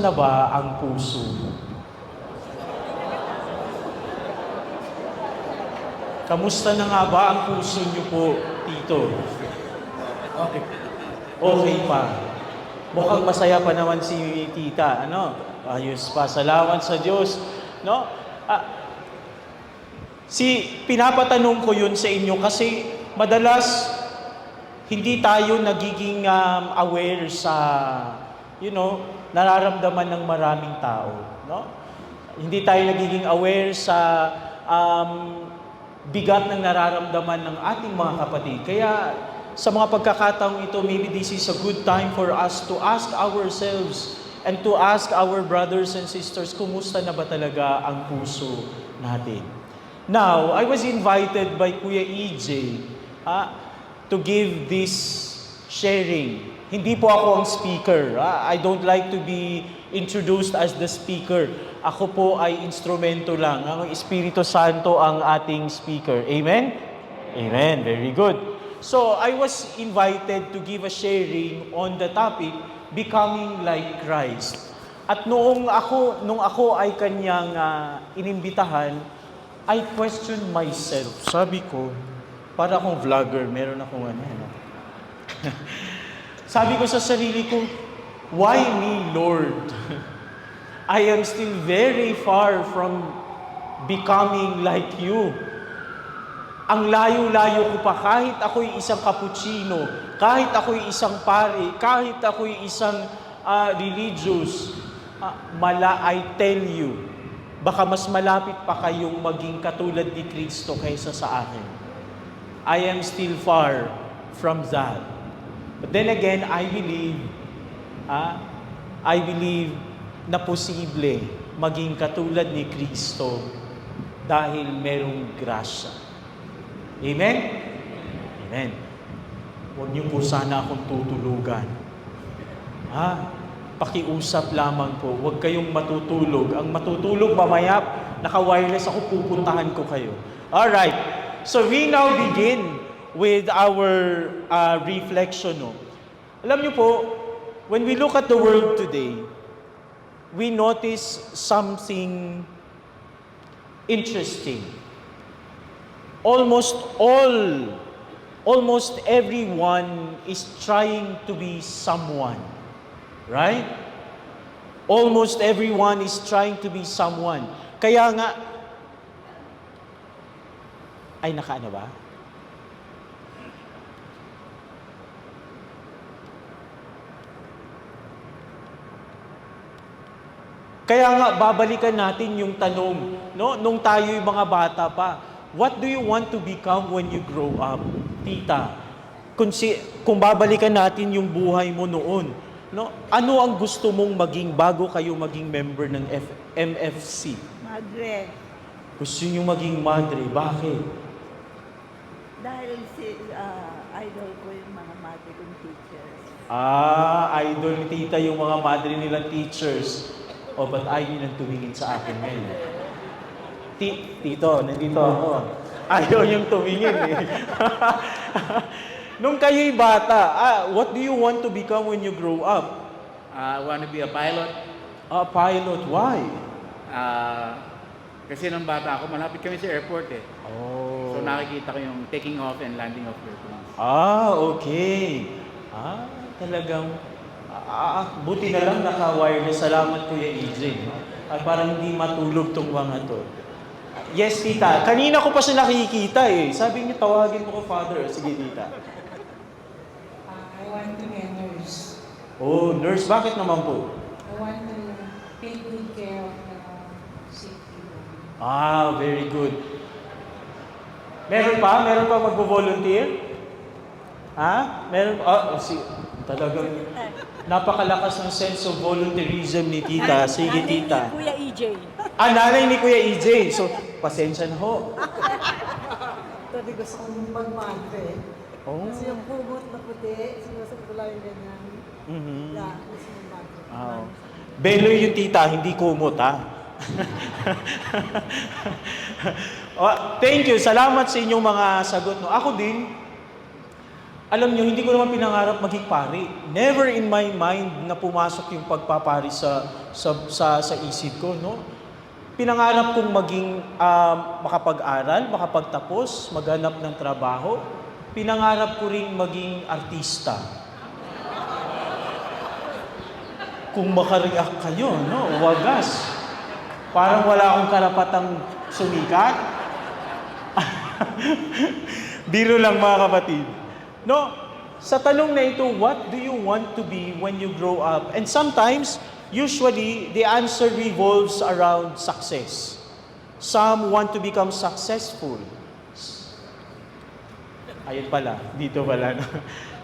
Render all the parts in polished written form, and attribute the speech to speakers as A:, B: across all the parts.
A: na ba ang puso mo? Kamusta na nga ba ang puso niyo po, Tito? Okay. Okay pa. Mukhang masaya pa naman si Tita. Ano? Ayos pa. Salamat sa Diyos. No? Pinapatanong ko yun sa inyo kasi madalas hindi tayo nagiging aware sa, nararamdaman ng maraming tao. No? Hindi tayo nagiging aware sa bigat ng nararamdaman ng ating mga kapatid. Kaya sa mga pagkakataong ito, maybe this is a good time for us to ask ourselves and to ask our brothers and sisters, kumusta na ba talaga ang puso natin? Now, I was invited by Kuya EJ to give this sharing. Hindi po ako ang speaker. I don't like to be introduced as the speaker. Ako po ay instrumento lang. Ang Espiritu Santo ang ating speaker. Amen? Amen. Very good. So, I was invited to give a sharing on the topic, becoming like Christ. At nung ako ay kanyang inimbitahan, I questioned myself. Sabi ko, para akong vlogger, meron akong Sabi ko sa sarili ko, why me, Lord? I am still very far from becoming like you. Ang layo-layo ko pa, kahit ako'y isang cappuccino, kahit ako'y isang pare, kahit ako'y isang religious, I tell you, baka mas malapit pa kayong maging katulad ni Kristo kaysa sa akin. I am still far from that. But then again, I believe na posible maging katulad ni Kristo dahil merong grasya. Amen? Amen. Huwag niyo po sana akong tutulugan. Pakiusap lamang po. Huwag kayong matutulog. Ang matutulog mamaya, naka-wireless ako, pupuntahan ko kayo. Alright. So we now begin with our reflection. Alam niyo po, when we look at the world today, we notice something interesting. Almost everyone is trying to be someone. Right? Almost everyone is trying to be someone. Kaya nga, ay nakaano ba? Kaya nga, babalikan natin yung tanong, no? Nung tayo'y mga bata pa, what do you want to become when you grow up? Tita, kung babalikan natin yung buhay mo noon, no? Ano ang gusto mong maging bago kayo maging member ng MFC?
B: Madre.
A: Gusto nyo maging madre. Bakit?
B: Dahil idol ko yung mga madre kong teachers.
A: Idol ni Tita yung mga madre nilang teachers. Ba't ayaw nyo nang tumingin sa akin ngayon? Tito, nandito ako. Ayaw niyong tumingin eh. Nung kayo'y bata, what do you want to become when you grow up?
C: I want to be a pilot.
A: A pilot, why?
C: Kasi nung bata ako, malapit kami sa airport eh.
A: Oh.
C: So nakikita ko yung taking off and landing of airplanes.
A: Okay. Talagang, buti na lang naka-wireless. Salamat Kuya EJ. Parang hindi matulog tong mga to. Yes, Tita. Kanina ko pa siya nakikita eh. Sabi niya, tawagin mo ko, Father. Sige, Tita.
D: I want to be a nurse.
A: Oh, nurse. Bakit naman po?
D: I want to take good care of the sick people.
A: Very good. Meron pa magvo-volunteer? Meron pa? Talagang napakalakas ng sense of volunteerism ni Tita. Sige, Tita.
B: Nanay ni Kuya EJ.
A: Nanay ni Kuya EJ. So, pasensya na ho.
D: Sabi gusto kong mag-madre.
A: Oh.
D: Kasi yung hugot na puti, sinusap ko lang yung ganyan. Gusto kong madre.
A: Belo yung Tita, hindi kumot, Thank you. Salamat sa inyong mga sagot. No? Ako din, Alam nyo, hindi ko naman pinangarap maging pari. Never in my mind na pumasok yung pagpapari sa isip ko, no? Pinangarap kong maging makapag-aral, makapagtapos, maghanap ng trabaho. Pinangarap ko ring maging artista. Kung makareact kayo, no? Wagas. Parang wala akong karapatang sumikat. Biro lang mga kapatid. No, sa tanong na ito, what do you want to be when you grow up? And sometimes, usually, the answer revolves around success. Some want to become successful. Ayun pala, dito pala. No?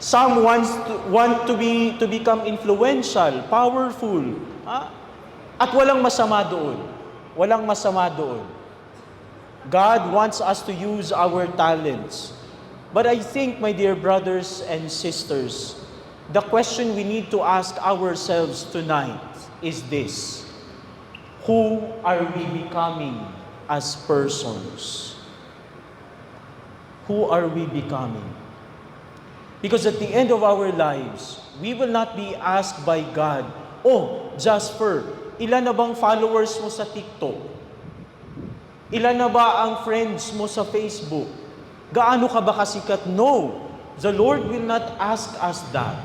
A: Some want to become influential, powerful. At walang masama doon. Walang masama doon. God wants us to use our talents. But I think, my dear brothers and sisters, the question we need to ask ourselves tonight is this: who are we becoming as persons? Who are we becoming? Because at the end of our lives, we will not be asked by God, "Oh, Jasper, ilan na bang followers mo sa TikTok? Ilan na ba ang friends mo sa Facebook? Gaano ka ba kasikat?" No. The Lord will not ask us that.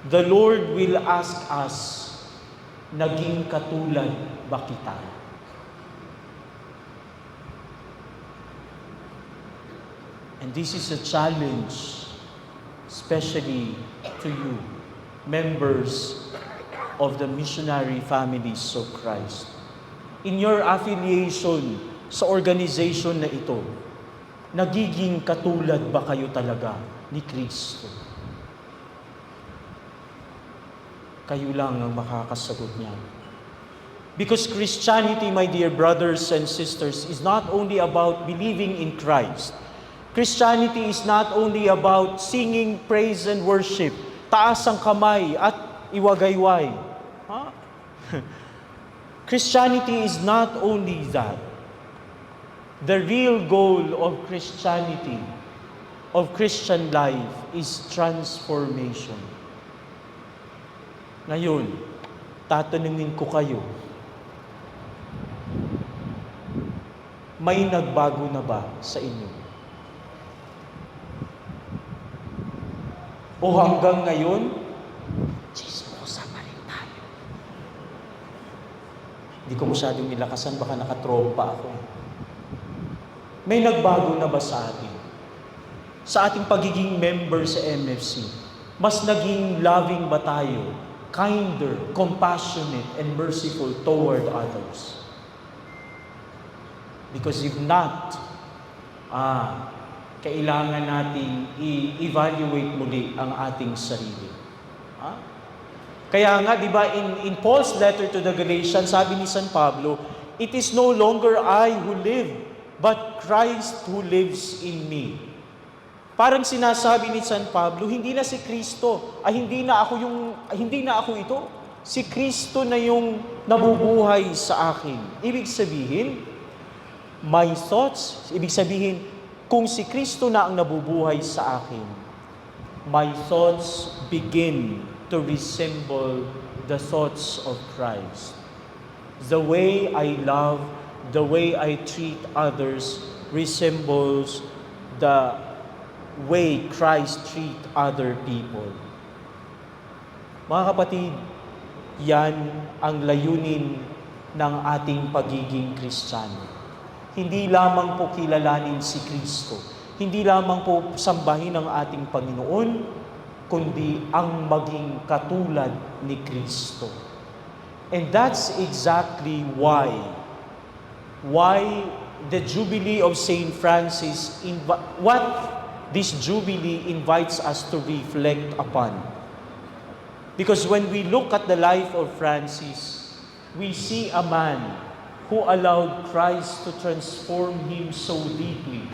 A: The Lord will ask us, naging katulad ba kita? And this is a challenge, especially to you, members of the missionary families of Christ. In your affiliation sa organization na ito, nagiging katulad ba kayo talaga ni Kristo? Kayo lang ang makakasagot niya. Because Christianity, my dear brothers and sisters, is not only about believing in Christ. Christianity is not only about singing praise and worship, taas ang kamay at iwagayway. Christianity is not only that. The real goal of Christianity, of Christian life, is transformation. Ngayon, tatanungin ko kayo, may nagbago na ba sa inyo? O hanggang ngayon, chismosa pa rin tayo. Hindi ko masyadong nilakasan, baka nakatrompa ako. May nagbago na ba sa atin? Sa ating pagiging member sa MFC, mas naging loving ba tayo? Kinder, compassionate, and merciful toward others? Because if not, kailangan nating i-evaluate muli ang ating sarili. Kaya nga, di ba, in Paul's letter to the Galatians, sabi ni San Pablo, "It is no longer I who live, but Christ who lives in me." Parang sinasabi ni San Pablo, hindi na si Kristo, hindi na ako ito. Si Kristo na yung nabubuhay sa akin. Ibig sabihin, my thoughts, ibig sabihin, kung si Kristo na ang nabubuhay sa akin, my thoughts begin to resemble the thoughts of Christ. The way I love, the way I treat others resembles the way Christ treat other people. Mga kapatid, yan ang layunin ng ating pagiging Kristiyano. Hindi lamang po kilalanin si Kristo, hindi lamang po sambahin ang ating Panginoon, kundi ang maging katulad ni Kristo. And that's exactly why the Jubilee of St. Francis, what this Jubilee invites us to reflect upon. Because when we look at the life of Francis, we see a man who allowed Christ to transform him so deeply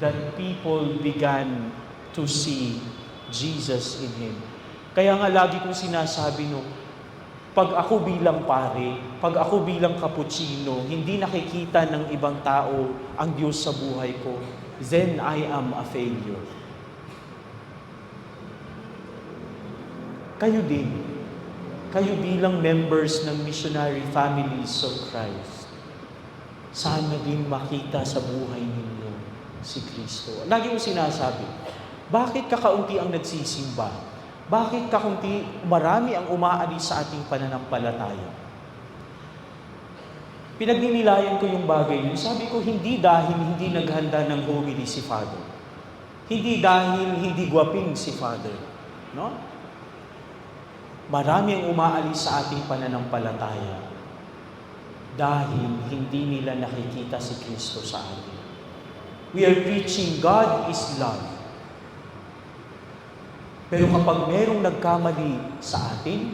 A: that people began to see Jesus in him. Kaya nga lagi kong sinasabi, pag ako bilang pare, pag ako bilang kaputsino, hindi nakikita ng ibang tao ang Diyos sa buhay ko, then I am a failure. kayo din, kayo bilang members ng missionary families of Christ, sana din makita sa buhay ninyo si Kristo. Lagi ko sinasabi, bakit kakaunti ang nagsisimba? Bakit marami ang umaalis sa ating pananampalataya? Pinagninilayan ko yung bagay yun. Sabi ko, hindi dahil hindi naghanda ng homily si Father. Hindi dahil hindi gwaping si Father. No? Marami ang umaalis sa ating pananampalataya dahil hindi nila nakikita si Kristo sa atin. We are preaching God is love. Pero kapag merong nagkamali sa atin,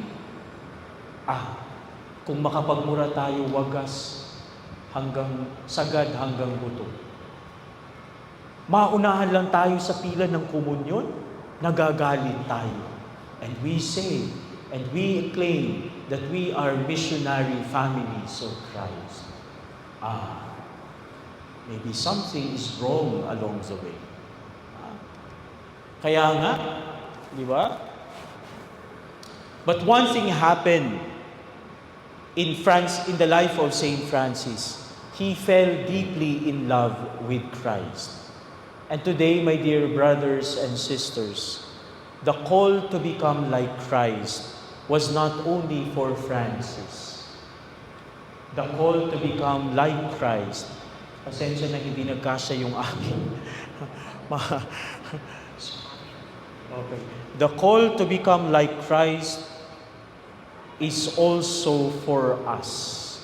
A: kung makapagmura tayo, wagas sagad hanggang buto. Maunahan lang tayo sa pila ng komunyon, nagagalit tayo. And we say, and we claim that we are missionary families of Christ. Maybe something is wrong along the way. Kaya nga, di ba? But one thing happened in the life of Saint Francis. He fell deeply in love with Christ. And today, my dear brothers and sisters, the call to become like Christ was not only for Francis. The call to become like Christ, pasensya na hindi nagkasya yung akin. Okay. The call to become like Christ is also for us,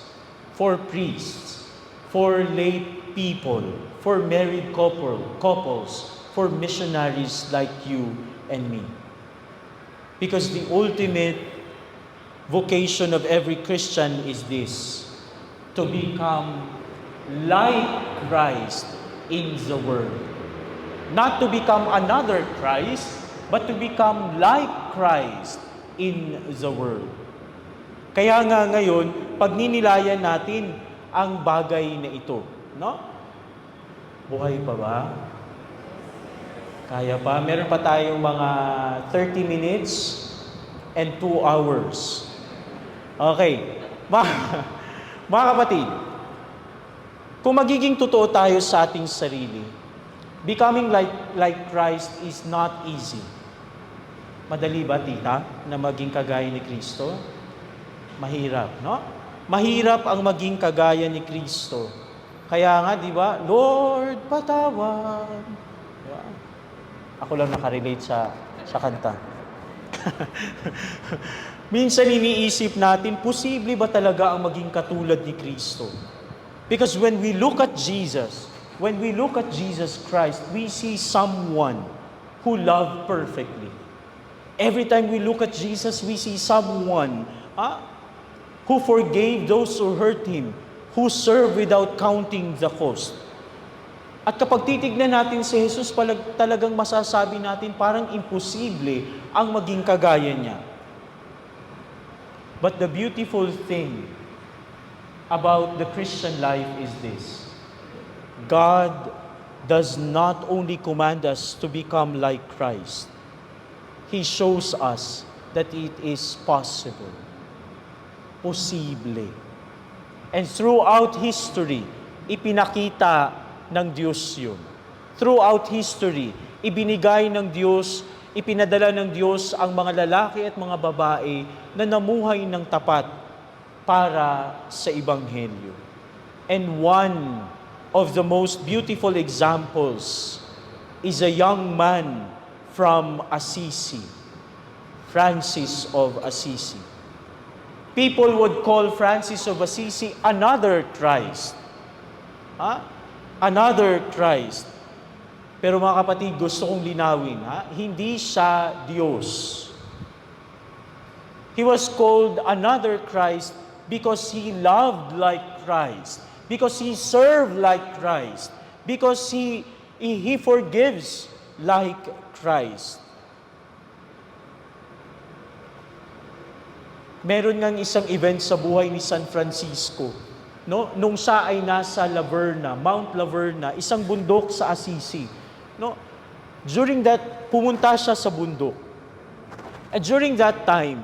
A: for priests, for lay people, for married couples, for missionaries like you and me. Because the ultimate vocation of every Christian is this, to become like Christ in the world. Not to become another Christ, but to become like Christ in the world. Kaya nga ngayon, pagninilayan natin ang bagay na ito, no? Buhay pa ba? Kaya pa? Meron pa tayong mga 30 minutes and 2 hours. Okay. Mga kapatid, kung magiging totoo tayo sa ating sarili, becoming like Christ is not easy. Madali ba, tita, na maging kagaya ni Kristo? Mahirap, no? Mahirap ang maging kagaya ni Kristo. Kaya nga, di ba, Lord, patawad. Diba? Ako lang nakarelate sa kanta. Minsan iniisip natin, posible ba talaga ang maging katulad ni Kristo? Because when we look at Jesus Christ, we see someone who loved perfectly. Every time we look at Jesus, we see someone who forgave those who hurt Him, who served without counting the cost. At kapag titignan natin si Jesus, talagang masasabi natin parang imposible ang maging kagaya niya. But the beautiful thing about the Christian life is this: God does not only command us to become like Christ, He shows us that it is possible. Posible. And throughout history, ipinakita ng Diyos yun. Throughout history, ibinigay ng Diyos, ipinadala ng Diyos ang mga lalaki at mga babae na namuhay ng tapat para sa Ebanghelyo. And one of the most beautiful examples is a young man from Assisi, Francis of Assisi. People would call Francis of Assisi another Christ. Another Christ. Pero mga kapatid, gusto kong linawin, hindi siya Diyos. He was called another Christ because He loved like Christ, because He served like Christ, because He forgives like Christ. Meron ngang isang event sa buhay ni San Francisco, no? Nung siya ay nasa Laverna, Mount Laverna, isang bundok sa Assisi, no? During that, pumunta siya sa bundok. And during that time,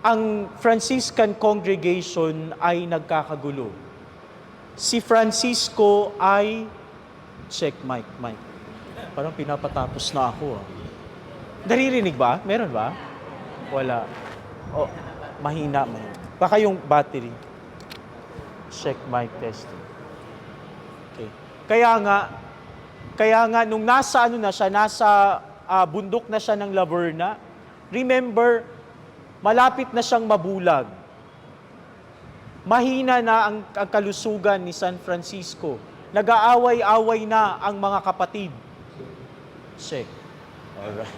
A: ang Franciscan congregation ay nagkakagulo. Si Francisco ay... Check mic. Parang pinapatapos na ako. Naririnig ba? Meron ba? Wala. Oh, mahina. Baka yung battery. Check mic testing. Okay. Kaya nga nung nasa bundok na siya ng Laverna, remember, malapit na siyang mabulag. Mahina na ang kalusugan ni San Francisco. Nag-aaway-away na ang mga kapatid. Check. Alright.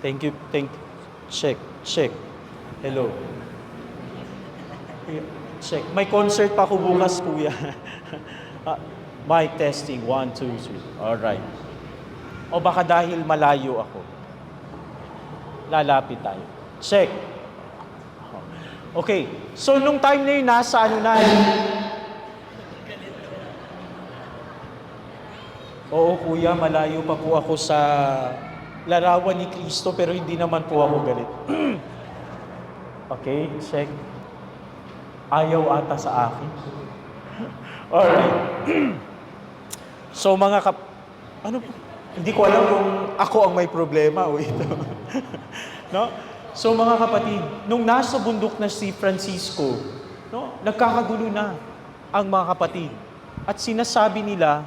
A: Thank you. Check. Hello. Check. May concert pa ako bukas, kuya. Mic testing. 1, 2, 3. Alright. O baka dahil malayo ako. Lalapit tayo. Check. Okay. So, nung time na yun, nasa Oo, kuya, malayo pa po ako sa larawan ni Kristo, pero hindi naman po ako galit. Okay, check. Ayaw ata sa akin. Alright. So, ano po? Hindi ko alam kung ako ang may problema o ito. No? So mga kapatid, nung nasa bundok na si Francisco, no, nagkakagulo na ang mga kapatid. At sinasabi nila,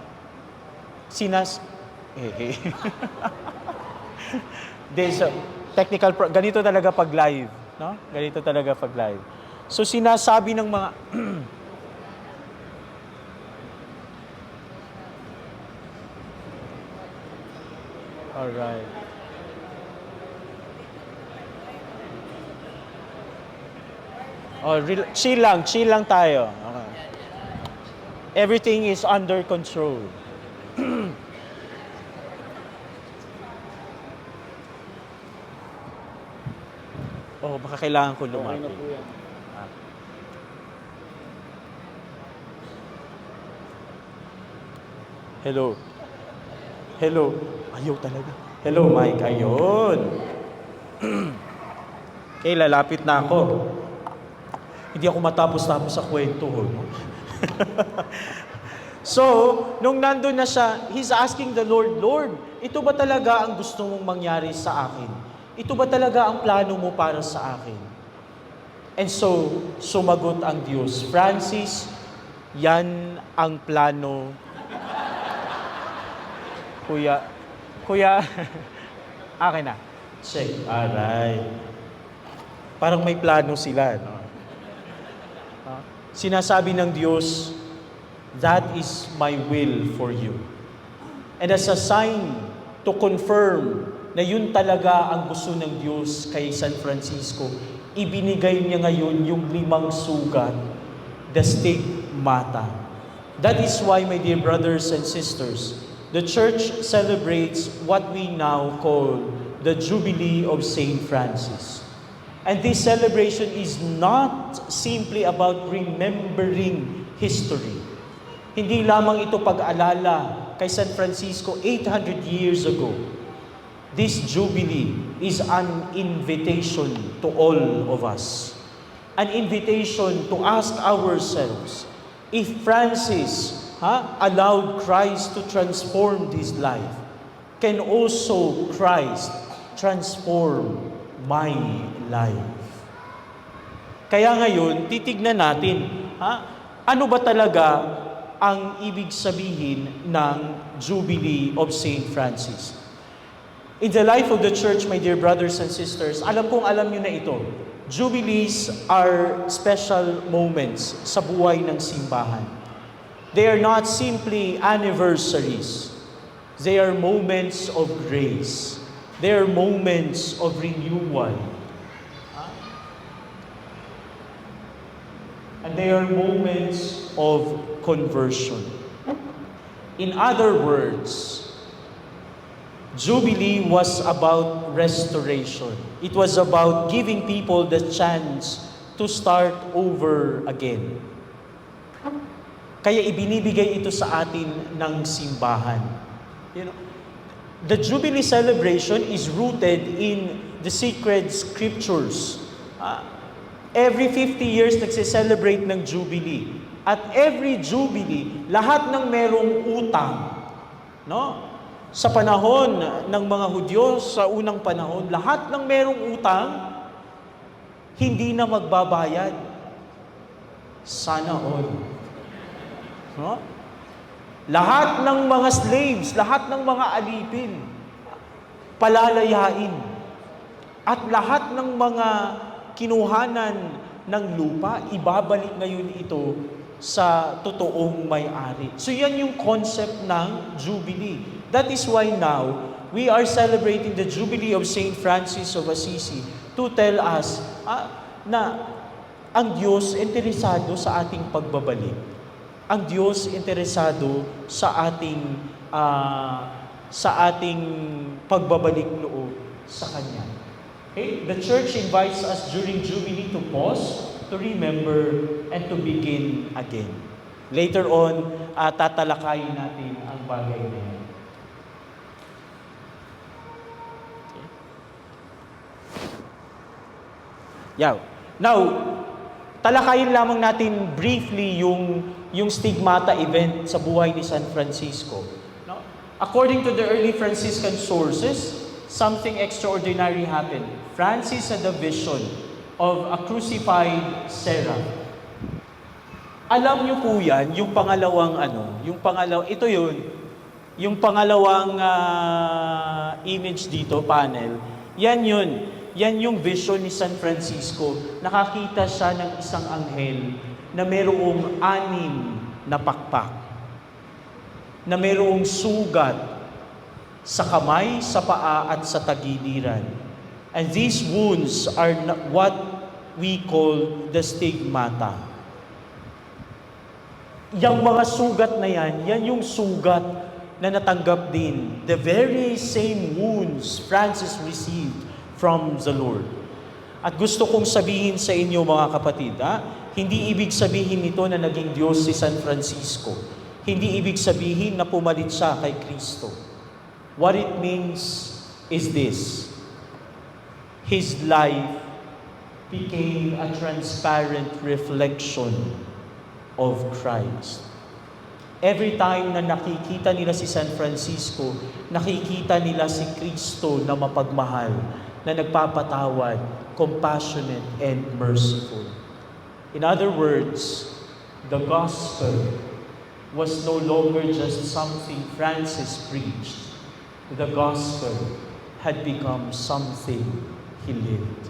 A: ganito talaga pag live, no? Ganito talaga pag live. So sinasabi ng mga Alright. Oh, chill lang tayo. Okay. Everything is under control. Oh, baka kailangan ko lumapit. Hello. Ayaw talaga. Hello, Mike. Ayun. Okay, lalapit na ako. Hindi ako matapos-tapos sa kwento. No? So, nung nandun na siya, he's asking the Lord, Lord, ito ba talaga ang gusto mong mangyari sa akin? Ito ba talaga ang plano mo para sa akin? And so, sumagot ang Diyos, Francis, yan ang plano. Kuya, akin na. Check. Alright. Parang may plano sila, no? Sinasabi ng Diyos, that is my will for you. And as a sign to confirm na yun talaga ang gusto ng Diyos kay San Francisco, ibinigay niya ngayon yung 5 sugat, the stigmata. That is why, my dear brothers and sisters, the Church celebrates what we now call the Jubilee of Saint Francis. And this celebration is not simply about remembering history. Hindi lamang ito pag-alala kay San Francisco 800 years ago. This Jubilee is an invitation to all of us. An invitation to ask ourselves, if Francis allowed Christ to transform this life, can also Christ transform my life? Kaya ngayon, titignan natin, ano ba talaga ang ibig sabihin ng Jubilee of Saint Francis? In the life of the Church, my dear brothers and sisters, alam nyo na ito. Jubilees are special moments sa buhay ng simbahan. They are not simply anniversaries. They are moments of grace. They are moments of renewal. And they are moments of conversion. In other words, Jubilee was about restoration. It was about giving people the chance to start over again. Kaya ibinibigay ito sa atin ng simbahan. You know, the Jubilee celebration is rooted in the sacred scriptures. Every 50 years nagse-celebrate ng Jubilee. At every Jubilee, lahat ng merong utang, no? Sa panahon ng mga Hudyo, sa unang panahon, lahat ng merong utang, hindi na magbabayad. Sana all. No? Lahat ng mga slaves, lahat ng mga alipin, palalayain. At lahat ng mga kinuhanan ng lupa, ibabalik ngayon ito sa totoong may-ari. So yan yung concept ng Jubilee. That is why now, we are celebrating the Jubilee of Saint Francis of Assisi to tell us na ang Diyos interesado sa ating pagbabalik. Ang Diyos interesado sa ating pagbabalik loob sa Kanya. Okay? The Church invites us during Jubilee to pause, to remember, and to begin again. Later on, tatalakayin natin ang bagay na yan. Okay. Now, talakayin lamang natin briefly yung stigmata event sa buhay ni San Francisco. No? According to the early Franciscan sources, something extraordinary happened. Francis had a vision of a crucified seraph. Alam niyo po yan, yung pangalawang ito yun, yung pangalawang image dito, panel, yan yung vision ni San Francisco. Nakakita siya ng isang anghel na mayroong 6 na pakpak, na mayroong sugat sa kamay, sa paa, at sa tagiliran. And these wounds are what we call the stigmata. Yang mga sugat na yan yung sugat na natanggap din. The very same wounds Francis received from the Lord. At gusto kong sabihin sa inyo mga kapatid, hindi ibig sabihin nito na naging Diyos si San Francisco. Hindi ibig sabihin na pumalit siya kay Kristo. What it means is this: his life became a transparent reflection of Christ. Every time na nakikita nila si San Francisco, nakikita nila si Kristo na mapagmahal, na nagpapatawad, compassionate, and merciful. In other words, the gospel was no longer just something Francis preached. The gospel had become something he lived.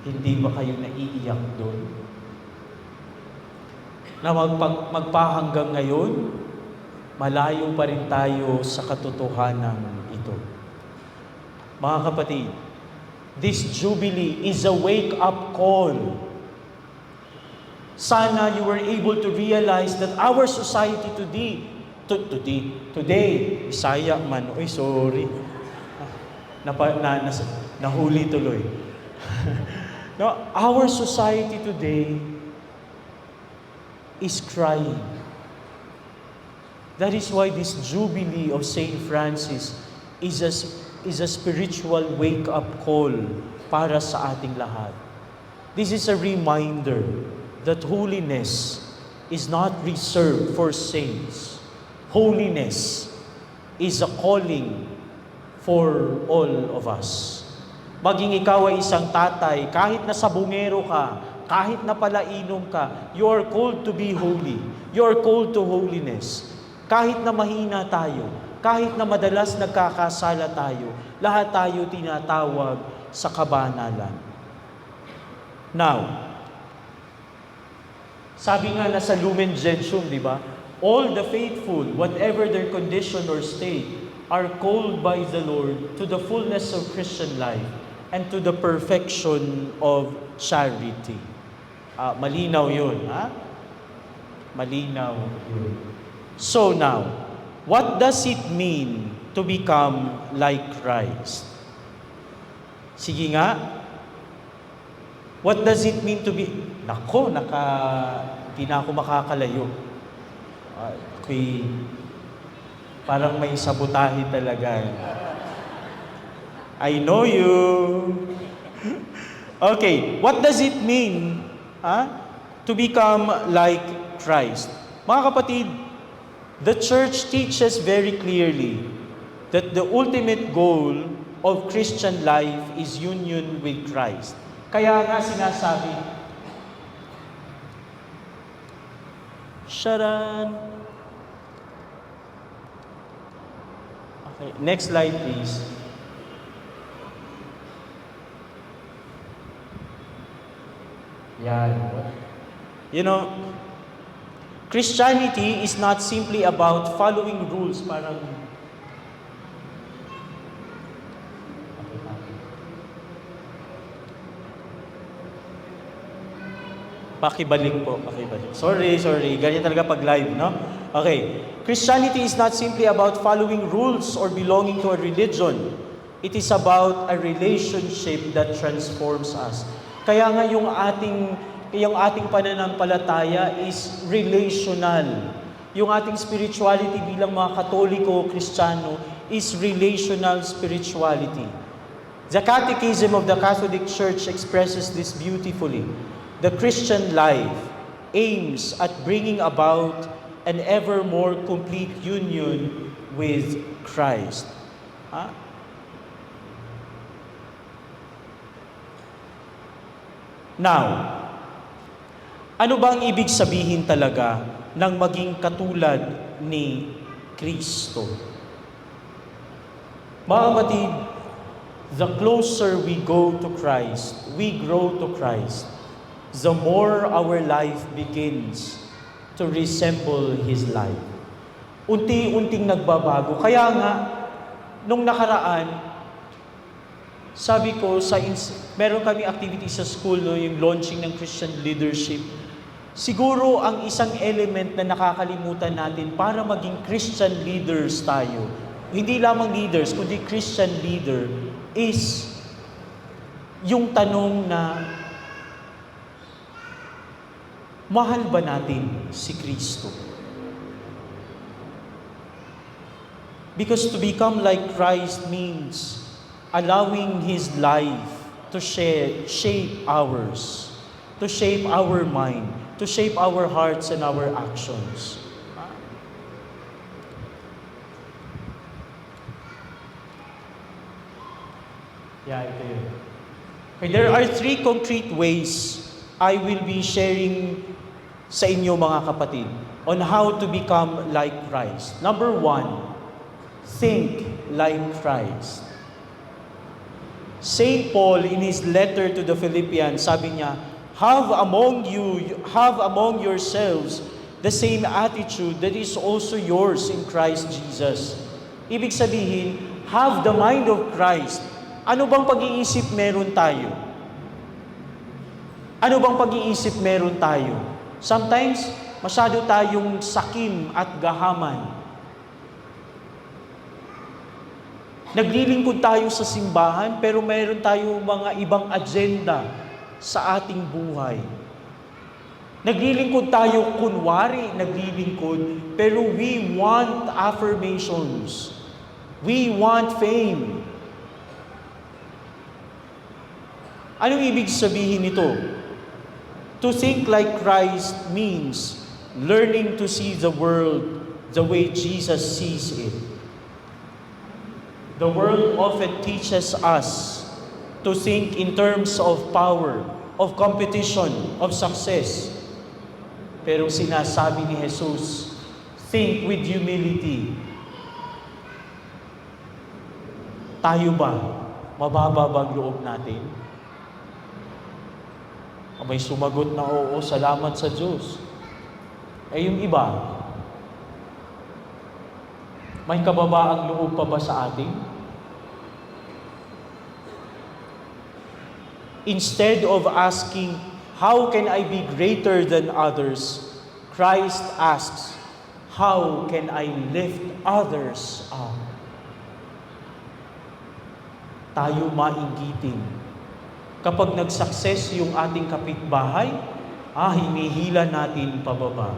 A: Hindi ba kayo naiiyak doon? Na magpahanggang ngayon, malayo pa rin tayo sa katotohanan ito. Mga kapatid, this Jubilee is a wake-up call. Sana you were able to realize that our society today, Bisaya man, sorry. Nahuli tuloy. No, our society today is crying. That is why this Jubilee of Saint Francis is a spiritual wake-up call para sa ating lahat. This is a reminder that holiness is not reserved for saints. Holiness is a calling for all of us. Maging ikaw ay isang tatay, kahit na sabungero ka, kahit na palainom ka, you are called to be holy. You are called to holiness. Kahit na mahina tayo, kahit na madalas nagkakasala tayo, lahat tayo tinatawag sa kabanalan. Now, sabi nga na sa Lumen Gentium, di ba? All the faithful, whatever their condition or state, are called by the Lord to the fullness of Christian life and to the perfection of charity. Malinaw yun, ha? Malinaw yun. So now, what does it mean to become like Christ? Sige nga. What does it mean to be... Di na ako makakalayo. Parang may sabotahe talaga. I know you. Okay, what does it mean to become like Christ? Mga kapatid, the church teaches very clearly that the ultimate goal of Christian life is union with Christ. Kaya nga sinasabi, Sharan. Okay, next slide please. Yan. You know, Christianity is not simply about following rules, parang pakibalik po, pakibalik. Sorry. Ganyan talaga pag live, no? Okay. Christianity is not simply about following rules or belonging to a religion. It is about a relationship that transforms us. Kaya nga yung ating pananampalataya is relational. Yung ating spirituality bilang mga Katoliko, Kristiyano is relational spirituality. The Catechism of the Catholic Church expresses this beautifully. The Christian life aims at bringing about an ever more complete union with Christ. Now, ano ba ang ibig sabihin talaga ng maging katulad ni Kristo? Mga kapatid, the closer we go to Christ, we grow to Christ, the more our life begins to resemble His life. Unti-unting nagbabago. Kaya nga, nung nakaraan, sabi ko, meron kami activity sa school, no, yung launching ng Christian leadership. Siguro ang isang element na nakakalimutan natin para maging Christian leaders tayo, hindi lamang leaders, kundi Christian leader, is yung tanong na, mahal ba natin si Kristo? Because to become like Christ means allowing His life to shape ours, to shape our mind, to shape our hearts and our actions. Yeah, ito yun. Okay, there are 3 concrete ways I will be sharing sa inyo mga kapatid on how to become like Christ. Number 1, think like Christ. Saint Paul in his letter to the Philippians, sabi niya, have among yourselves the same attitude that is also yours in Christ Jesus. Ibig sabihin, have the mind of Christ. Ano bang pag-iisip meron tayo? Ano bang pag-iisip meron tayo? Sometimes, masyado tayong sakim at gahaman. Naglilingkod tayo sa simbahan, pero meron tayo mga ibang agenda sa ating buhay. Naglilingkod tayo kunwari, naglilingkod, pero we want affirmations. We want fame. Anong ibig sabihin nito? To think like Christ means learning to see the world the way Jesus sees it. The world often teaches us to think in terms of power, of competition, of success. Pero sinasabi ni Jesus, think with humility. Tayo ba? Mababa ba ang loob natin? May sumagot na oo, salamat sa Diyos. Eh yung iba, may kababaang loob pa ba sa atin? Instead of asking, how can I be greater than others? Christ asks, how can I lift others up? Tayo mainggitin. Kapag nag-success yung ating kapitbahay, hinihila natin pababa.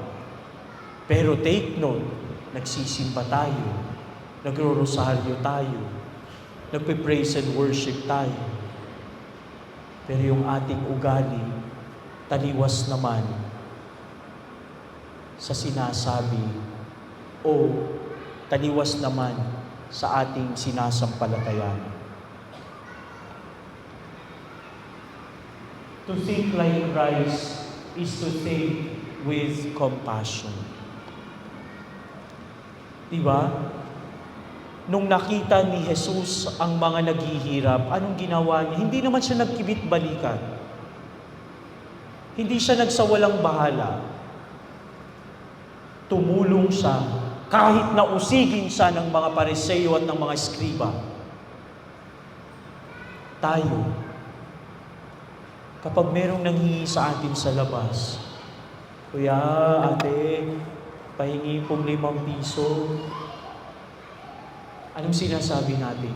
A: Pero take note, nagsisimpa tayo nagro-rosaryo tayo, nagpe-praise and worship tayo. Pero yung ating ugali, taliwas naman sa sinasabi o taliwas naman sa ating sinasampalatayan. To think like Christ is to think with compassion. Diba? Nung nakita ni Jesus ang mga naghihirap, anong ginawa niya? Hindi naman siya nagkibit balikan. Hindi siya nagsawalang bahala. Tumulong siya kahit na usigin siya ng mga Pariseo at ng mga Eskriba. Tayo, kapag merong nanghingi sa atin sa labas, Kuya, ate, pahingi pong 5 piso. Anong sinasabi natin?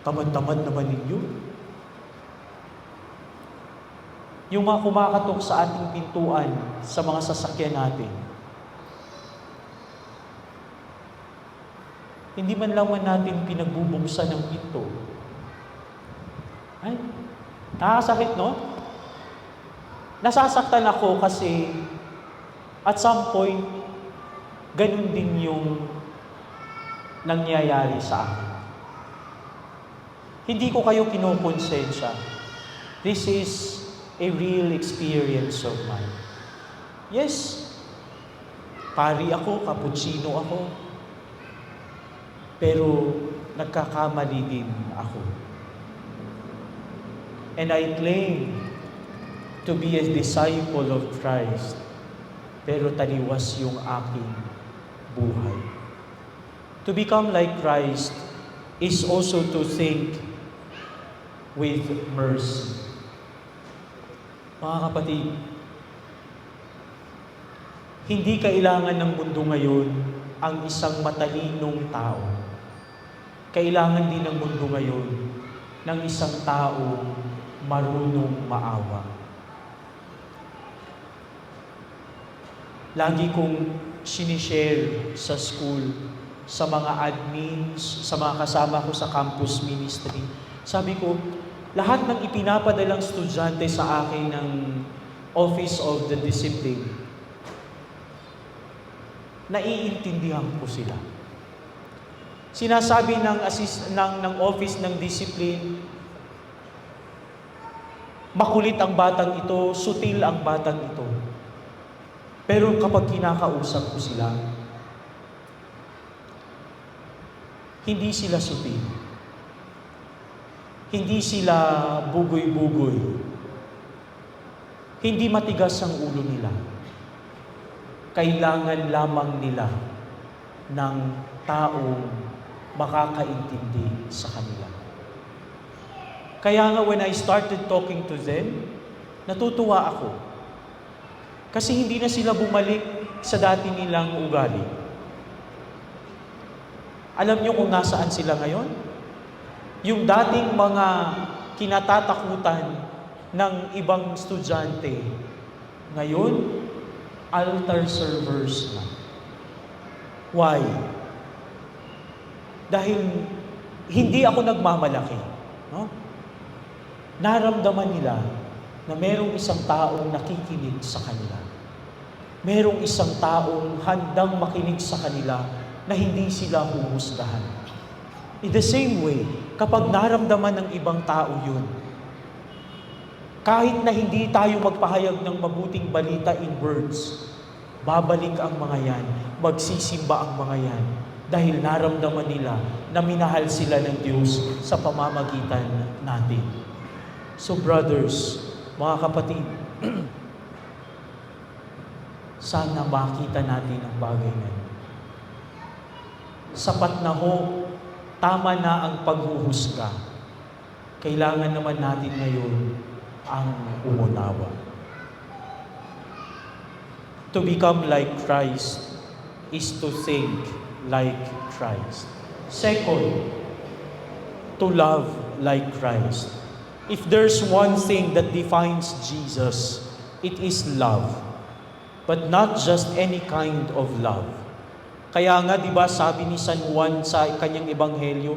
A: Tamad-tamad naman ninyo. Yung mga kumakatok sa ating pintuan, sa mga sasakyan natin, hindi man lang natin pinagbubuksan ng pinto. Ay, nakakasakit, no? Nasasaktan ako kasi at some point, ganun din yung nangyayari sa akin. Hindi ko kayo kinukonsensya. This is a real experience of mine. Yes, pari ako, cappuccino ako, pero nagkakamali din ako. And I claim to be a disciple of Christ, pero taliwas yung aking buhay. To become like Christ is also to think with mercy. Mga kapatid, hindi kailangan ng mundo ngayon ang isang matalinong tao. Kailangan din ng mundo ngayon ng isang tao marunong maawa. Lagi kong sinishare sa school, sa mga admins, sa mga kasama ko sa campus ministry. Sabi ko, lahat ng ipinapadalang estudyante sa akin ng Office of the Discipline, naiintindihan ko sila. Sinasabi ng Office ng Discipline, makulit ang batang ito, sutil ang batang ito. Pero kapag kinakausap ko sila, hindi sila sutil. Hindi sila bugoy-bugoy. Hindi matigas ang ulo nila. Kailangan lamang nila ng taong makakaintindi sa kanila. Kaya nga when I started talking to them, natutuwa ako. Kasi hindi na sila bumalik sa dati nilang ugali. Alam niyo kung nasaan sila ngayon? Yung dating mga kinatatakutan ng ibang estudyante, ngayon, altar servers na. Why? Dahil hindi ako nagmamalaki. No? Naramdaman nila na merong isang taong nakikinig sa kanila. Merong isang taong handang makinig sa kanila na hindi sila huhusgahan. In the same way, kapag naramdaman ng ibang tao yun, kahit na hindi tayo magpahayag ng mabuting balita in words, babalik ang mga yan, magsisimba ang mga yan, dahil naramdaman nila na minahal sila ng Diyos sa pamamagitan natin. So brothers, mga kapatid, sana makita natin ang bagay na yun. Sapat na ho, tama na ang paghuhusga. Kailangan naman natin ngayon ang umunawa. To become like Christ is to think like Christ. Second, to love like Christ. If there's one thing that defines Jesus, it is love. But not just any kind of love. Kaya nga, di ba, sabi ni San Juan sa kanyang ebanghelyo,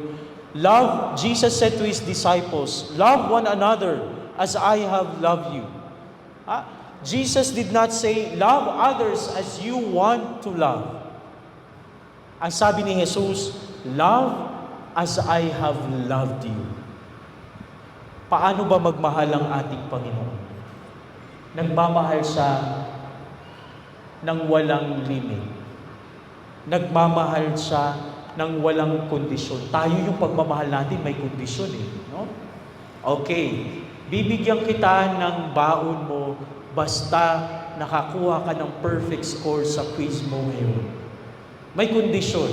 A: Jesus said to His disciples, love one another as I have loved you. Jesus did not say, love others as you want to love. Ang sabi ni Jesus, love as I have loved you. Paano ba magmahal ang ating Panginoon? Nagmamahal siya ng walang limit. Nagmamahal siya ng walang kondisyon. Tayo yung pagmamahal natin may kondisyon no? Okay, bibigyan kita ng baon mo basta nakakuha ka ng perfect score sa quiz mo ngayon. May kondisyon.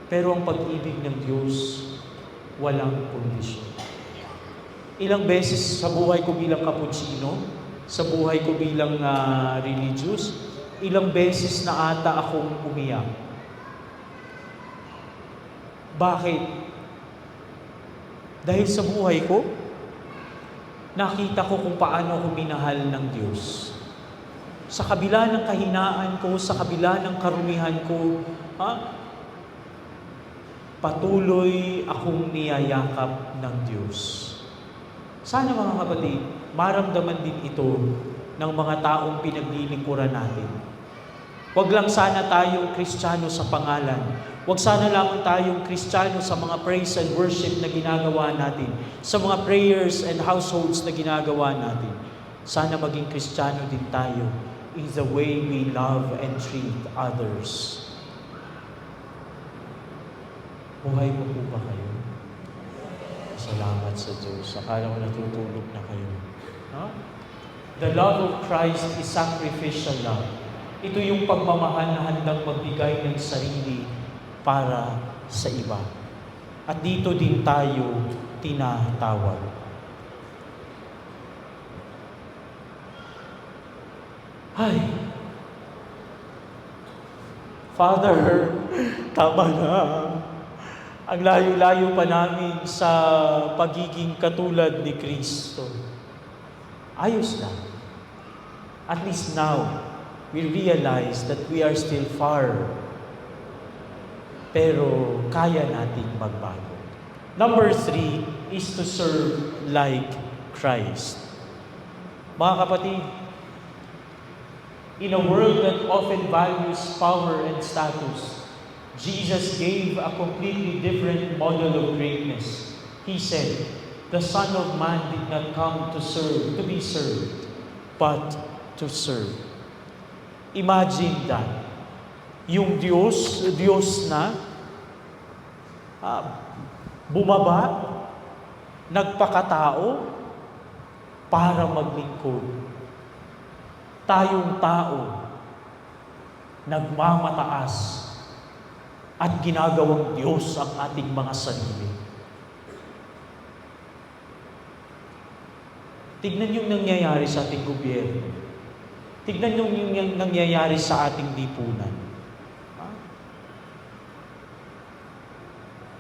A: Pero ang pag-ibig ng Diyos, walang kondisyon. Ilang beses sa buhay ko bilang Kaputsino, sa buhay ko bilang religious, ilang beses na ata akong umiyak. Bakit? Dahil sa buhay ko, nakita ko kung paano ako minahal ng Diyos. Sa kabila ng kahinaan ko, sa kabila ng karumihan ko, patuloy akong niyayakap ng Diyos. Sana mga kapatid, maramdaman din ito ng mga taong pinaglilingkuran natin. Huwag lang sana tayong Kristiyano sa pangalan. Huwag sana lamang tayong Kristiyano sa mga praise and worship na ginagawa natin, sa mga prayers and households na ginagawa natin. Sana maging Kristiyano din tayo in the way we love and treat others. Buhay po ba kayo? Salamat sa Diyos. Akala ko natutulog na kayo. The love of Christ is sacrificial love. Ito yung pagmamahal na handang magbigay ng sarili para sa iba. At dito din tayo tinatawag. Ay, Father, tama na. Ang layo-layo pa namin sa pagiging katulad ni Kristo. Ayos lang. At least now, we realize that we are still far. Pero kaya nating magbago. Number 3 is to serve like Christ. Mga kapatid, in a world that often values power and status, Jesus gave a completely different model of greatness. He said, the Son of Man did not come to be served, but to serve. Imagine that. Yung Diyos na bumaba, nagpakatao para maglingkod. Tayong tao, nagmamataas at ginagawang Diyos ang ating mga sarili. Tignan yung nangyayari sa ating gobyerno. Tignan yung nangyayari sa ating lipunan.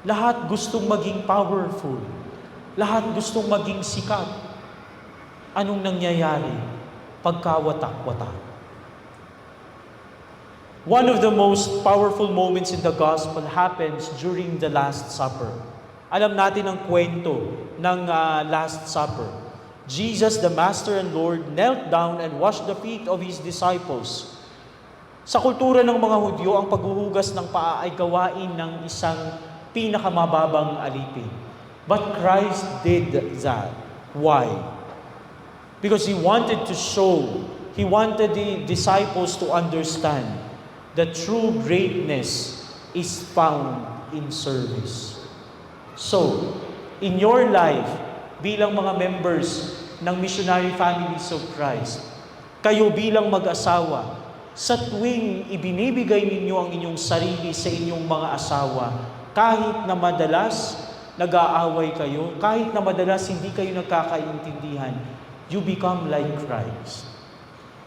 A: Lahat gustong maging powerful. Lahat gustong maging sikat. Anong nangyayari? Pagkawatak-watak. One of the most powerful moments in the gospel happens during the Last Supper. Alam natin ang kwento ng Last Supper. Jesus, the Master and Lord, knelt down and washed the feet of His disciples. Sa kultura ng mga Hudyo, ang paghuhugas ng paa ay gawain ng isang pinakamababang alipin. But Christ did that. Why? Because He wanted to show, He wanted the disciples to understand that true greatness is found in service. So, in your life, bilang mga members ng Missionary Families of Christ, kayo bilang mag-asawa, sa tuwing ibinibigay ninyo ang inyong sarili sa inyong mga asawa, kahit na madalas nag-aaway kayo, kahit na madalas hindi kayo nagkakaintindihan, you become like Christ.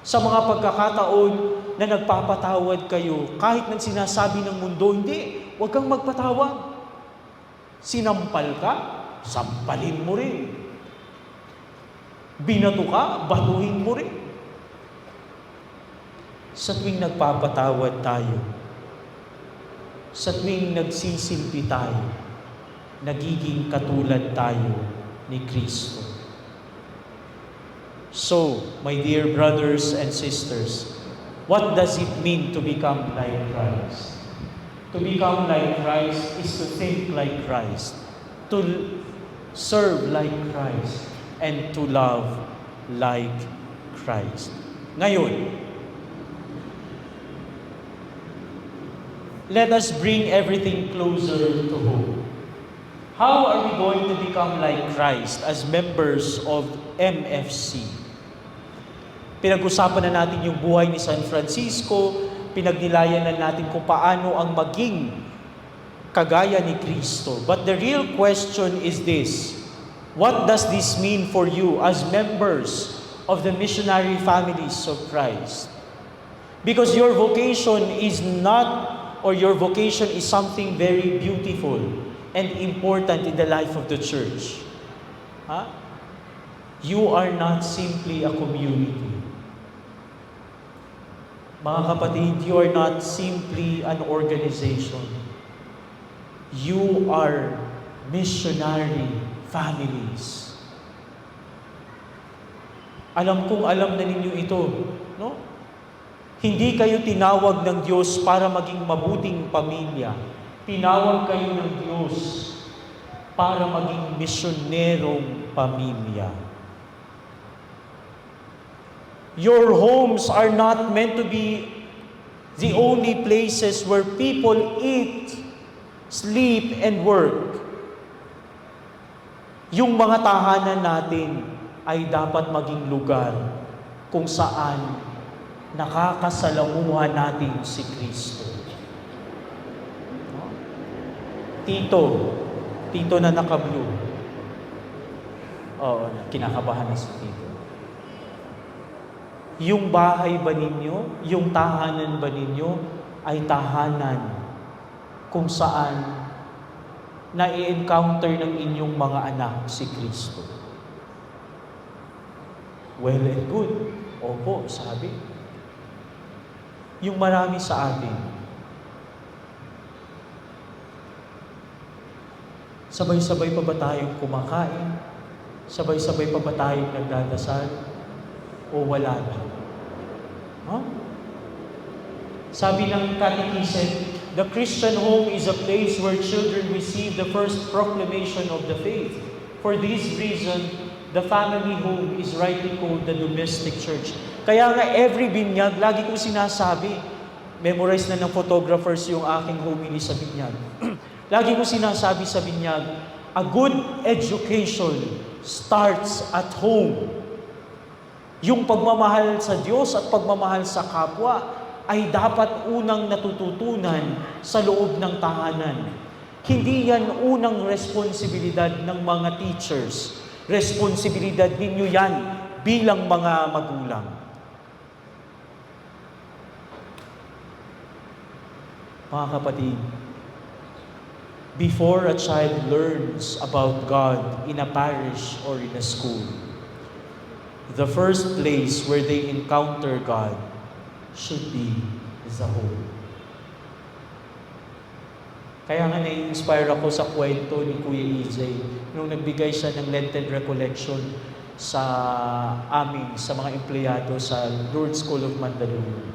A: Sa mga pagkakataon na nagpapatawad kayo, kahit nang sinasabi ng mundo, hindi, huwag kang magpatawad. Sinampal ka, sampalin mo rin. Binato ka, batuhin mo rin. Sa tuwing nagpapatawad tayo, sa tuwing nagsisilbi tayo, nagiging katulad tayo ni Kristo. So, my dear brothers and sisters, what does it mean to become like Christ? To become like Christ is to think like Christ, to serve like Christ, and to love like Christ. Ngayon, let us bring everything closer to home. How are we going to become like Christ as members of MFC? Pinag-usapan na natin yung buhay ni San Francisco, pinagnilayan na natin kung paano ang maging kagaya ni Kristo. But the real question is this: what does this mean for you as members of the missionary families of Christ? Because your vocation is not, or your vocation is something very beautiful and important in the life of the church. You are not simply a community. Mga kapatid, you are not simply an organization. You are missionary families. Alam kong alam na ninyo ito, no? Hindi kayo tinawag ng Diyos para maging mabuting pamilya. Tinawag kayo ng Diyos para maging misyonerong pamilya. Your homes are not meant to be the only places where people eat, sleep, and work. Yung mga tahanan natin ay dapat maging lugar kung saan nakakasalamuhan natin si Kristo. Tito na naka-blue. Oo, kinakabahan na si Tito. Yung bahay ba ninyo, yung tahanan ba ninyo, ay tahanan kung saan na-encounter ng inyong mga anak si Kristo. Well and good. Opo, sabi. Yung marami sa atin, sabay-sabay pa ba tayong kumakain? Sabay-sabay pa ba tayong nagdadasal? O wala na? Huh? Sabi ng Catechism, the Christian home is a place where children receive the first proclamation of the faith. For this reason, the family home is rightly called the domestic church. Kaya nga every binyag, lagi kong sinasabi, memorize na ng photographers yung aking homily sa binyag. Lagi kong sinasabi sa binyag, a good education starts at home. Yung pagmamahal sa Diyos at pagmamahal sa kapwa ay dapat unang natututunan sa loob ng tahanan. Hindi yan unang responsibilidad ng mga teachers. Responsibilidad ninyo yan bilang mga magulang. Mga kapatid, before a child learns about God in a parish or in a school, the first place where they encounter God should be the home. Kaya nga na-inspire ako sa kwento ni Kuya EJ nung nagbigay siya ng Lenten Recollection sa amin, sa mga empleyado sa Lourdes School of Mandaluyong.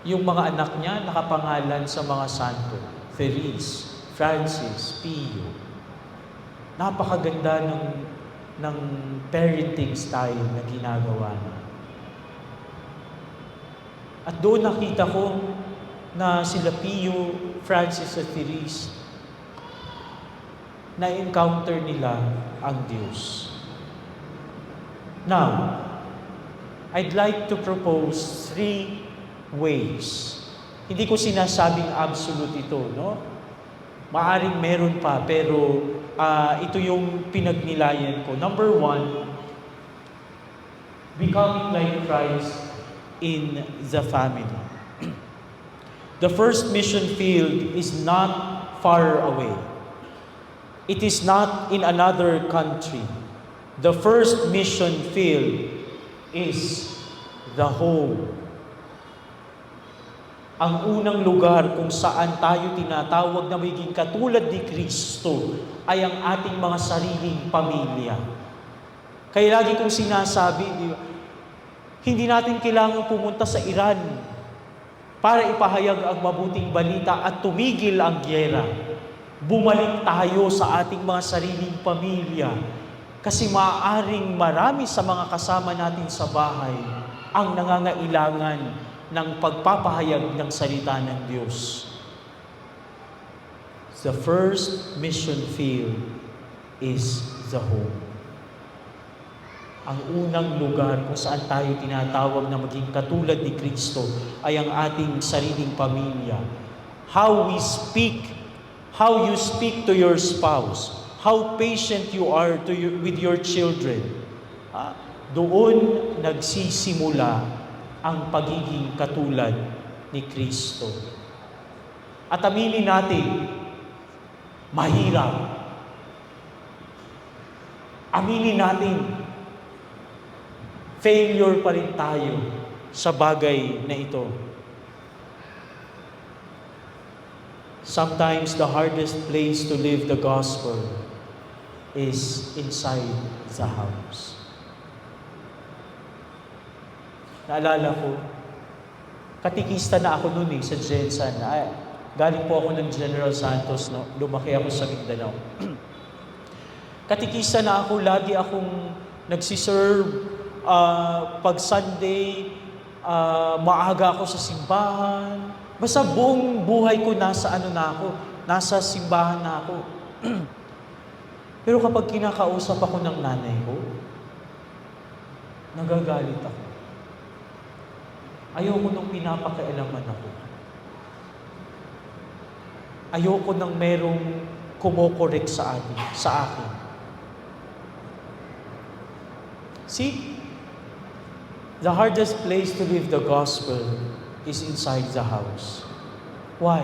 A: Yung mga anak niya nakapangalan sa mga santo, Therese, Francis, Pio. Napakaganda ng parenting style na ginagawa niya. At doon nakita ko na sila Pio, Francis at Therese, na-encounter nila ang Diyos. Now, I'd like to propose 3 ways. Hindi ko sinasabing absolute ito, no? Maaring meron pa, pero ito yung pinagnilayan ko. Number 1, becoming like Christ in the family. The first mission field is not far away. It is not in another country. The first mission field is the home. ang unang lugar kung saan tayo tinatawag na maging katulad ni Kristo ay ang ating mga sariling pamilya. Kaya lagi kong sinasabi, hindi natin kailangan pumunta sa Iran para ipahayag ang mabuting balita at tumigil ang gyera. Bumalik tayo sa ating mga sariling pamilya kasi maaaring marami sa mga kasama natin sa bahay ang nangangailangan ng pagpapahayag ng salita ng Diyos. The first mission field is the home. Ang unang lugar kung saan tayo tinatawag na maging katulad ni Kristo ay ang ating sariling pamilya. How we speak, how you speak to your spouse, how patient you are with your children. Doon nagsisimula ang pagiging katulad ni Kristo. At aminin natin, mahirap. Aminin natin, failure pa rin tayo sa bagay na ito. Sometimes the hardest place to live the gospel is inside the house. Naalala ko, katikista na ako noon sa Jensen. Galing po ako ng General Santos, no? Lumaki ako sa Mindanao. Katikista na ako, lagi akong nagsiserve. Pag Sunday, maaga ako sa simbahan. Basta buong buhay ko nasa simbahan na ako. Pero kapag kinakausap ako ng nanay ko, nagagalit ako. Ayoko nung pinapakialaman ako. Ayoko nang merong kumokorek sa akin. See? The hardest place to live the gospel is inside the house. Why?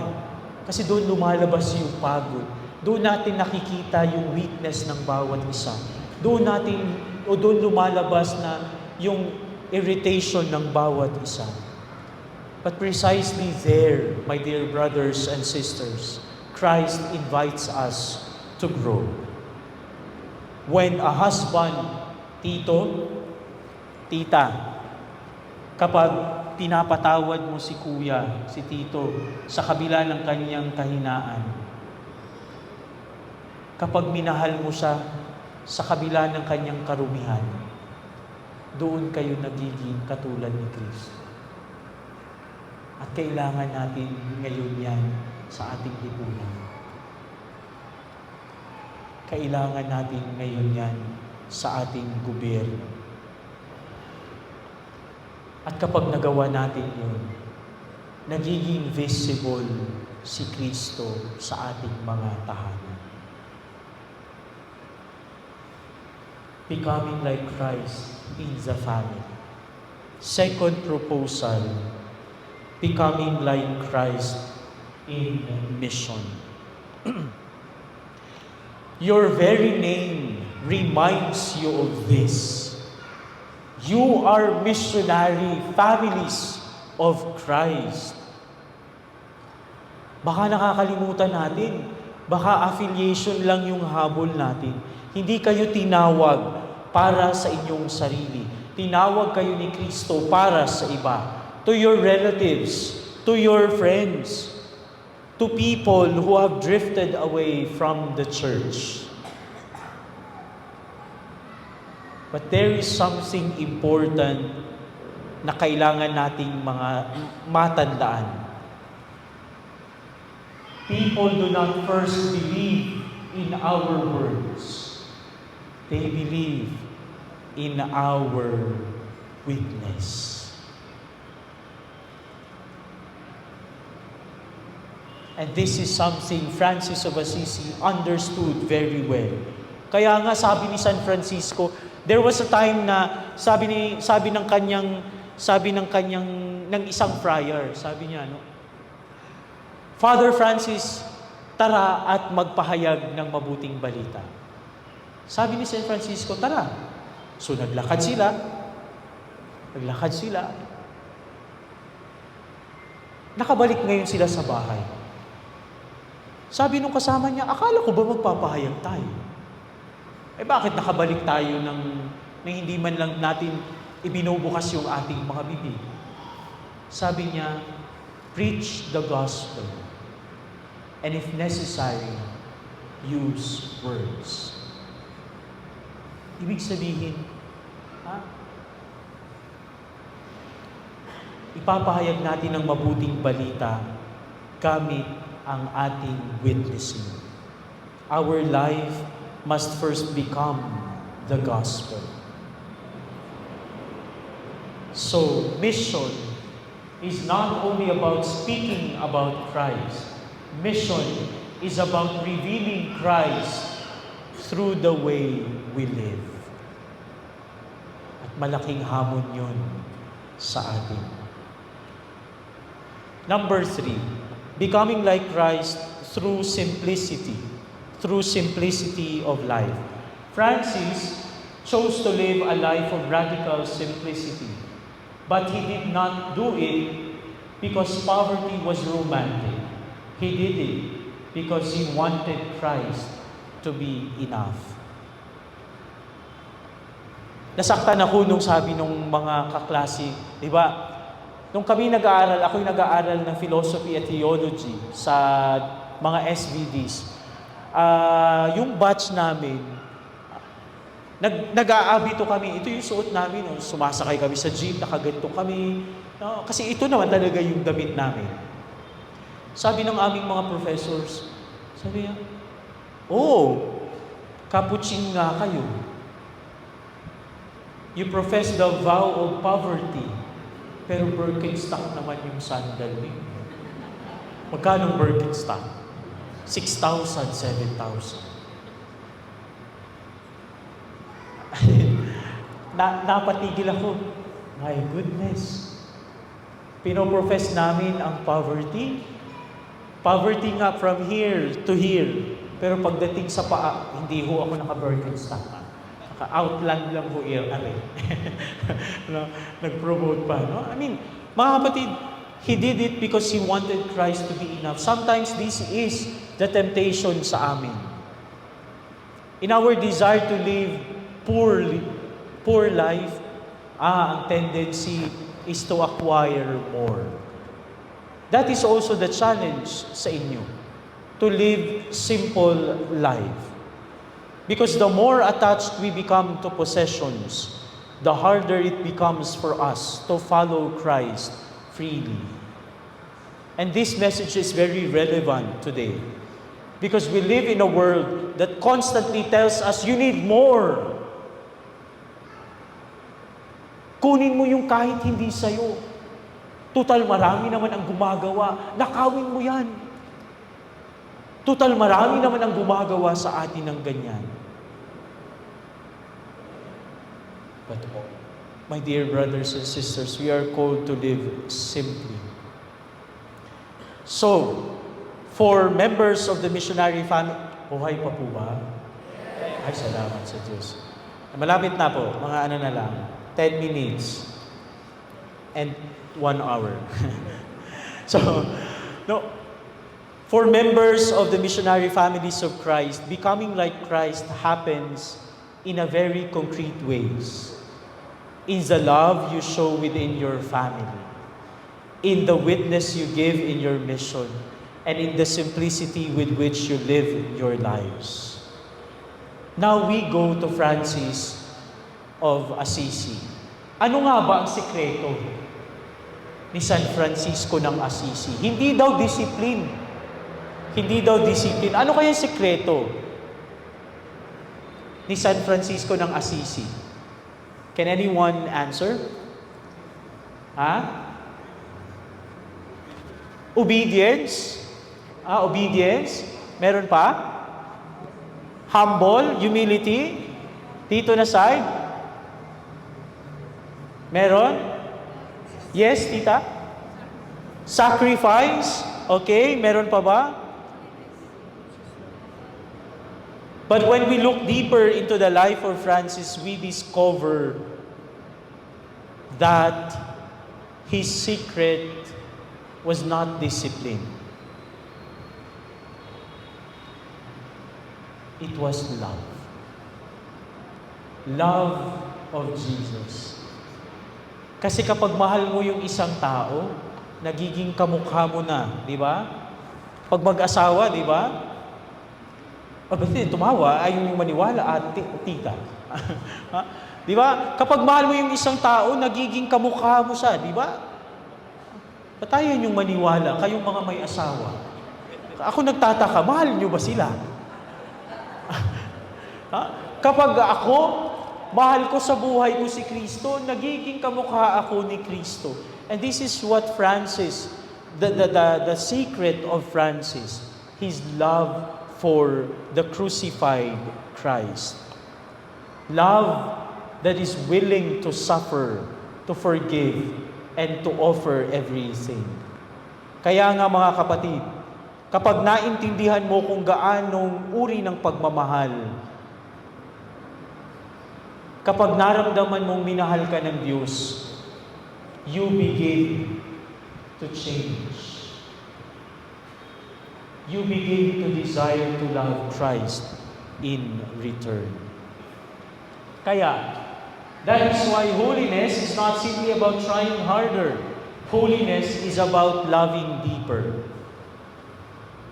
A: Kasi doon lumalabas yung pagod. Doon natin nakikita yung weakness ng bawat isa. Doon lumalabas na yung irritation ng bawat isa. But precisely there, my dear brothers and sisters, Christ invites us to grow. When a husband, tita, kapag pinapatawad mo si kuya, si tito, sa kabila ng kanyang kahinaan, kapag minahal mo siya sa kabila ng kanyang karumihan, doon kayo nagiging katulad ni Kristo. At kailangan natin ngayon yan sa ating lipunan. Kailangan natin ngayon yan sa ating gobyerno. At kapag nagawa natin yun, nagiging visible si Kristo sa ating mga tahanan. Becoming like Christ in the family. Second proposal, becoming like Christ in mission. Your very name reminds you of this. You are missionary families of Christ. Baka nakakalimutan natin, baka affiliation lang yung habol natin. Hindi kayo tinawag para sa inyong sarili. Tinawag kayo ni Kristo para sa iba. To your relatives, to your friends, to people who have drifted away from the church. But there is something important na kailangan nating mga matandaan. People do not first believe in our words. They believe in our witness. And this is something Francis of Assisi understood very well. Kaya nga sabi ni San Francisco, there was a time na sabi ng isang friar, sabi niya, Father Francis, tara at magpahayag ng mabuting balita. Sabi ni San Francisco, tara. So naglakad sila. Nakabalik ngayon sila sa bahay. Sabi nung kasama niya, akala ko ba magpapahayag tayo? Bakit nakabalik tayo na hindi man lang natin ibinubukas yung ating mga bibig? Sabi niya, preach the gospel. And if necessary, use words. Ibig sabihin, ipapahayag natin ang mabuting balita gamit ang ating witnessing. Our life must first become the gospel. So, mission is not only about speaking about Christ. Mission is about revealing Christ through the way we live. At malaking hamon yun sa atin. Number 3, becoming like Christ through simplicity of life. Francis chose to live a life of radical simplicity, but he did not do it because poverty was romantic. He did it because he wanted Christ to be enough. Nasaktan ako nung sabi nung mga kaklase, di ba? Nung kami nag-aaral, ako'y nag-aaral ng philosophy at theology sa mga SVDs. Yung batch namin, nag-aabito kami. Ito yung suot namin. Sumasakay kami sa jeep, nakaganto kami. Kasi ito naman talaga yung damit namin. Sabi ng aming mga professors, sabi niya, capuchin nga kayo. You profess the vow of poverty, pero Birkenstock naman yung sandal niyo. Magkano Birkenstock? 6,000, 7,000. Napatigil ako. My goodness. Pinoprofess namin ang poverty. Poverty nga from here to here. Pero pagdating sa paa, hindi ho ako naka-Birkenstock. Naka-outland lang ho Nag-promote pa. No? I mean, mga kapatid, he did it because he wanted Christ to be enough. Sometimes this is the temptation sa amin. In our desire to live poor life, ang tendency is to acquire more. That is also the challenge sa inyo, to live simple life. Because the more attached we become to possessions, the harder it becomes for us to follow Christ freely. And this message is very relevant today. Because we live in a world that constantly tells us, you need more. Kunin mo yung kahit hindi sa'yo. Total marami naman ang gumagawa. Nakawin mo yan. Total marami naman ang gumagawa sa atin ng ganyan. But my dear brothers and sisters, we are called to live simply. So, for members of the missionary family, buhay pa po ba? Ay, salamat sa Diyos. Malapit na po, mga ano na lang, 10 minutes and 1 hour. So, no, for members of the missionary families of Christ, becoming like Christ happens in a very concrete ways. In the love you show within your family, in the witness you give in your mission, and in the simplicity with which you live your lives. Now we go to Francis of Assisi. Ano nga ba ang sikreto ni San Francisco ng Assisi? Hindi daw discipline. Hindi daw discipline. Ano kaya sikreto ni San Francisco ng Assisi? Can anyone answer? Obedience? Obedience? Meron pa? Humble? Humility? Dito na side? Meron? Yes, tita? Sacrifice? Okay, meron pa ba? But when we look deeper into the life of Francis, we discover that his secret was not discipline. It was love. Love of Jesus. Kasi kapag mahal mo yung isang tao, nagiging kamukha mo na, di ba? Pag mag-asawa, di ba? Tumawa, ayaw yung maniwala at tita. Ha? Di ba? Kapag mahal mo yung isang tao, nagiging kamukha mo siya, di ba? Ba't ayaw yung maniwala, kayong mga may asawa? Ako nagtataka, mahal nyo ba sila? Ha? Kapag ako, mahal ko sa buhay ko si Kristo, nagiging kamukha ako ni Kristo. And this is what Francis, the secret of Francis, his love for the crucified Christ. Love that is willing to suffer, to forgive, and to offer everything. Kaya nga mga kapatid, kapag naintindihan mo kung gaanong uri ng pagmamahal, kapag naramdaman mong minahal ka ng Diyos, you begin to change. You begin to desire to love Christ in return. Kaya, that is why holiness is not simply about trying harder. Holiness is about loving deeper.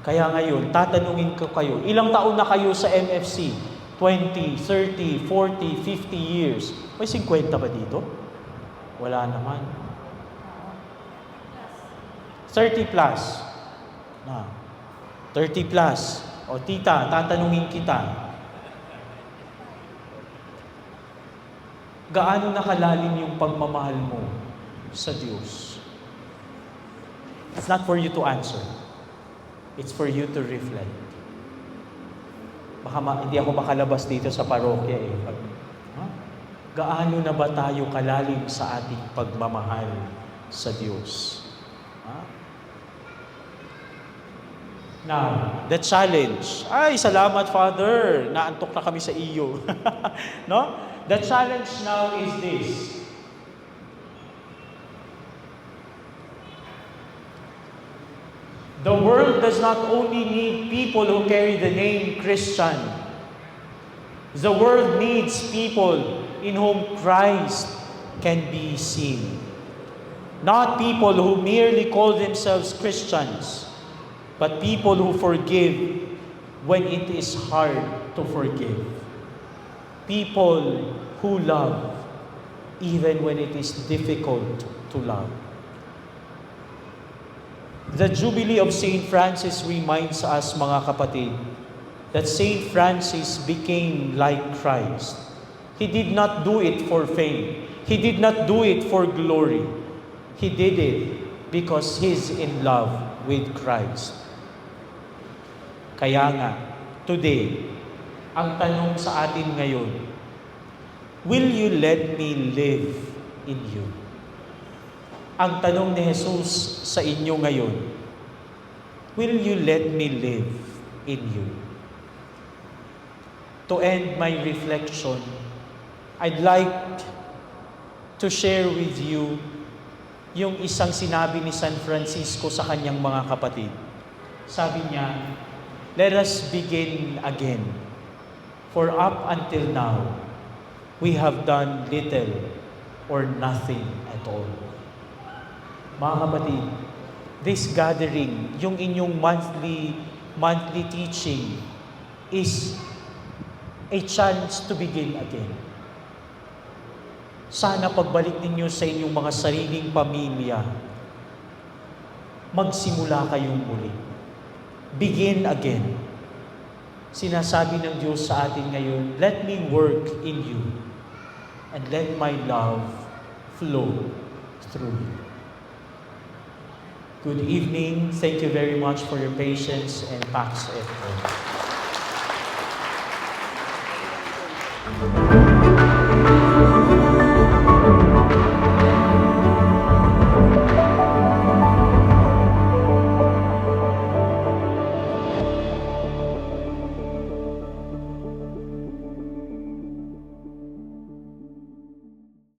A: Kaya ngayon, tatanungin ko kayo, ilang taon na kayo sa MFC? 20, 30, 40, 50 years. May 50 ba dito? Wala naman. 30 plus. Na. 30 plus. O tita, tatanungin kita. Gaano nakalalim yung pagmamahal mo sa Diyos? It's not for you to answer. It's for you to reflect. Baka hindi ako makalabas dito sa parokya eh. Gaano na ba tayo kalalim sa ating pagmamahal sa Diyos? Now, the challenge. Ay, salamat Father. Naantok na kami sa iyo. No? The challenge now is this. The world does not only need people who carry the name Christian. The world needs people in whom Christ can be seen. Not people who merely call themselves Christians, but people who forgive when it is hard to forgive. People who love even when it is difficult to love. The Jubilee of St. Francis reminds us, mga kapatid, that St. Francis became like Christ. He did not do it for fame. He did not do it for glory. He did it because he's in love with Christ. Kaya nga, today, ang tanong sa atin ngayon, will you let me live in you? Ang tanong ni Jesus sa inyo ngayon, will you let me live in you? To end my reflection, I'd like to share with you yung isang sinabi ni San Francisco sa kanyang mga kapatid. Sabi niya, let us begin again. For up until now, we have done little or nothing at all. Mga kapatid, this gathering, yung inyong monthly teaching is a chance to begin again. Sana pagbalik ninyo sa inyong mga sariling pamilya, magsimula kayong muli. Begin again. Sinasabi ng Diyos sa atin ngayon, let me work in you and let my love flow through you. Good evening. Thank you very much for your patience and Pax et.